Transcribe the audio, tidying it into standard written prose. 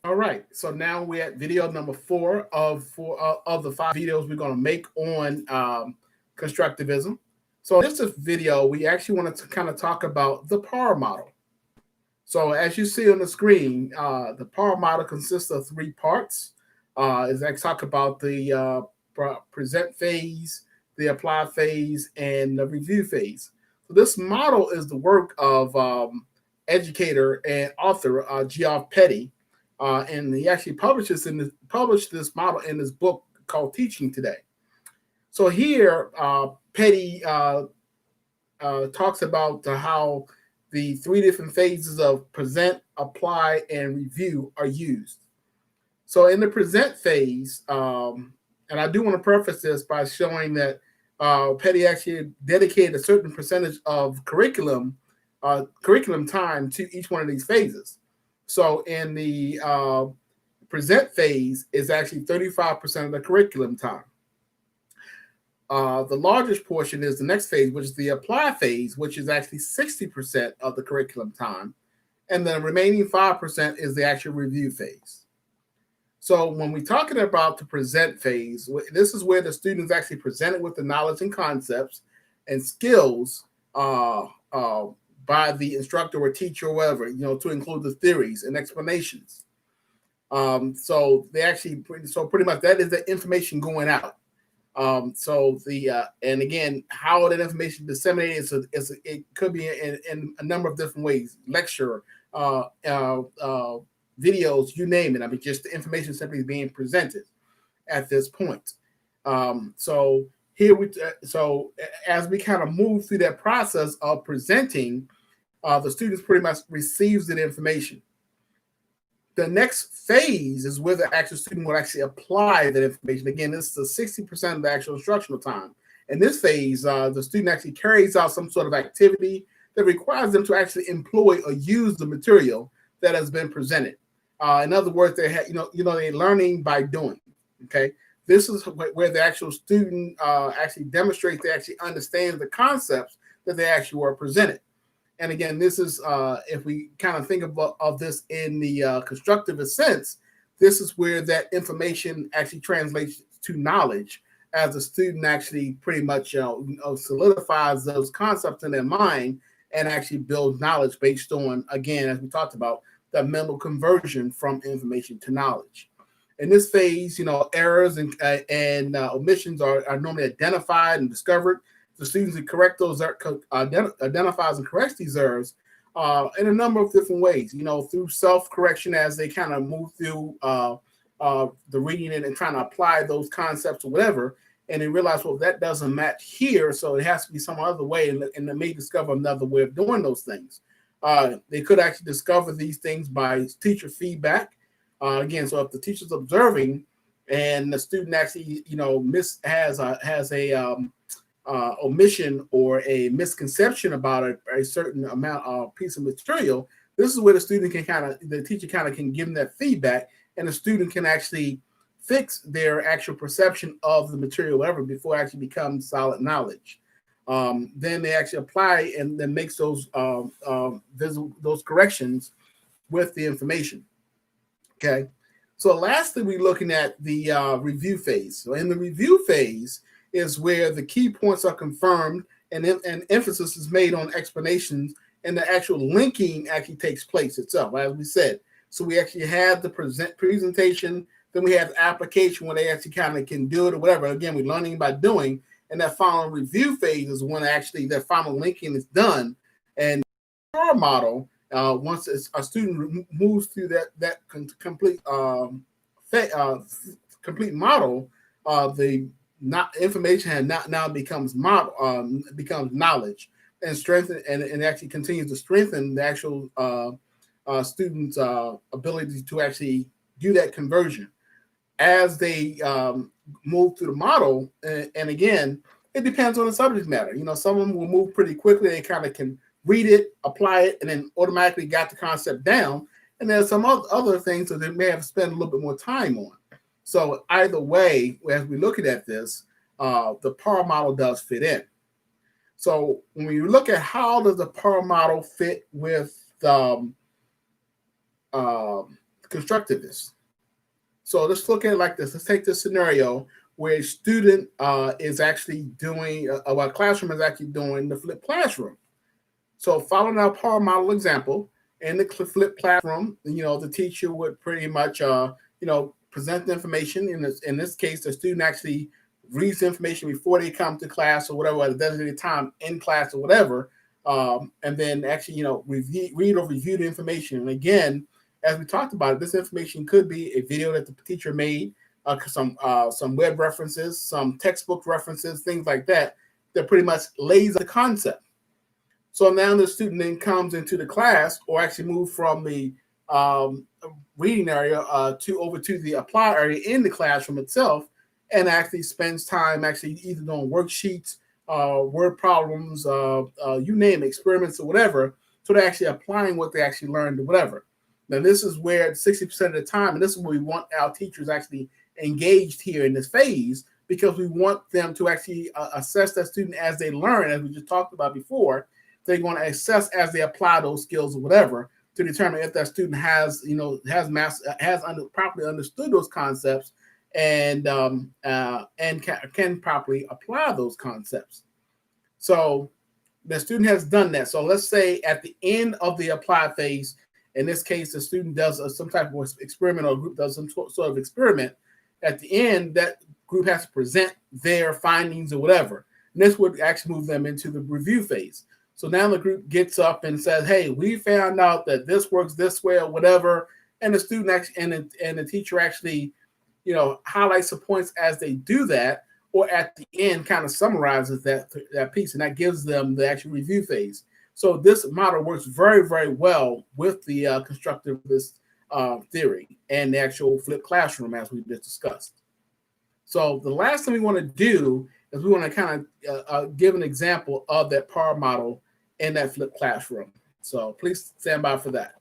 All right, so now we're at video number four of the five videos we're going to make on constructivism. So in this video, we actually wanted to kind of talk about the PAR model. So as you see on the screen, the PAR model consists of three parts. Is I talk about the present phase, the apply phase, and the review phase. So this model is the work of educator and author Geoff Petty, and he actually published this model in his book called Teaching Today. So here, Petty talks about how the three different phases of present, apply, and review are used. So in the present phase, and I do want to preface this by showing that Petty actually dedicated a certain percentage of curriculum time to each one of these phases. So in the present phase is actually 35% of the curriculum time. The largest portion is the next phase, which is the apply phase, which is actually 60% of the curriculum time. And the remaining 5% is the actual review phase. So when we're talking about the present phase, this is where the students actually presented with the knowledge and concepts and skills by the instructor or teacher or whatever, to include the theories and explanations. So pretty much that is the information going out. And again, how that information disseminated it could be in a number of different ways: lecture, videos, you name it. I mean, just the information simply being presented at this point. So here so as we kind of move through that process of presenting, the students pretty much receives that information. The next phase is where the actual student will actually apply that information. Again, this is 60% of the actual instructional time. In this phase, the student actually carries out some sort of activity that requires them to actually employ or use the material that has been presented. In other words, they're learning by doing. Okay, this is where the actual student actually demonstrates they actually understand the concepts that they actually were presented. And again, this is if we kind of think of this in the constructivist sense, this is where that information actually translates to knowledge, as the student actually pretty much solidifies those concepts in their mind and actually builds knowledge based on, again, as we talked about, the mental conversion from information to knowledge. In this phase, errors and omissions are normally identified and discovered. The students can correct those, identifies and corrects these errors in a number of different ways, through self-correction as they kind of move through the reading and trying to apply those concepts or whatever, and they realize, well, that doesn't match here, so it has to be some other way, and they may discover another way of doing those things. They could actually discover these things by teacher feedback. Again, so if the teacher's observing and the student actually, has a omission or a misconception about a certain amount of piece of material, this is where the teacher kind of can give them that feedback, and the student can actually fix their actual perception of the material, whatever, before it actually becomes solid knowledge. Then they actually apply and then makes those corrections with the information. Okay. So lastly, we're looking at the review phase. So in the review phase is where the key points are confirmed and emphasis is made on explanations, and the actual linking actually takes place itself, as we said. So we actually have the presentation, then we have the application where they actually kind of can do it or whatever. Again, we're learning by doing, and that final review phase is when actually that final linking is done. And our model, once a student moves through that complete complete model, the information now becomes knowledge and strengthen and actually continues to strengthen the actual students' ability to actually do that conversion as they move through the model. And again, it depends on the subject matter. Some of them will move pretty quickly. They kind of can read it, apply it, and then automatically got the concept down. And there's some other things that they may have spent a little bit more time on. So either way, as we're looking at this, the PAR model does fit in. So when we look at how does the PAR model fit with constructivist. So let's look at it like this. Let's take this scenario where a student is actually doing, a classroom is actually doing the flipped classroom. So following our PAR model example, in the flipped classroom, the teacher would pretty much, present the information. In this case, the student actually reads the information before they come to class or whatever, at a designated time in class or whatever, and then actually, read or review the information. And again, as we talked about, this information could be a video that the teacher made, some web references, some textbook references, things like that, that pretty much lays the concept. So now the student then comes into the class, or actually move from the reading area over to the apply area in the classroom itself, and actually spends time actually either doing worksheets, word problems, you name it, experiments or whatever. So they're actually applying what they actually learned or whatever. Now this is where 60% of the time, and this is where we want our teachers actually engaged here in this phase, because we want them to actually assess that student as they learn, as we just talked about before. They're going to assess as they apply those skills or whatever to determine if that student has properly understood those concepts and can properly apply those concepts. So the student has done that. So let's say at the end of the apply phase, in this case, the student does some type of experiment, or a group does some sort of experiment. At the end, that group has to present their findings or whatever. And this would actually move them into the review phase. So now the group gets up and says, hey, we found out that this works this way or whatever. And the student actually, and the teacher actually, highlights the points as they do that, or at the end kind of summarizes that piece, and that gives them the actual review phase. So this model works very, very well with the constructivist theory and the actual flipped classroom, as we just discussed. So the last thing we want to do is we want to kind of give an example of that PAR model in that flipped classroom. So please stand by for that.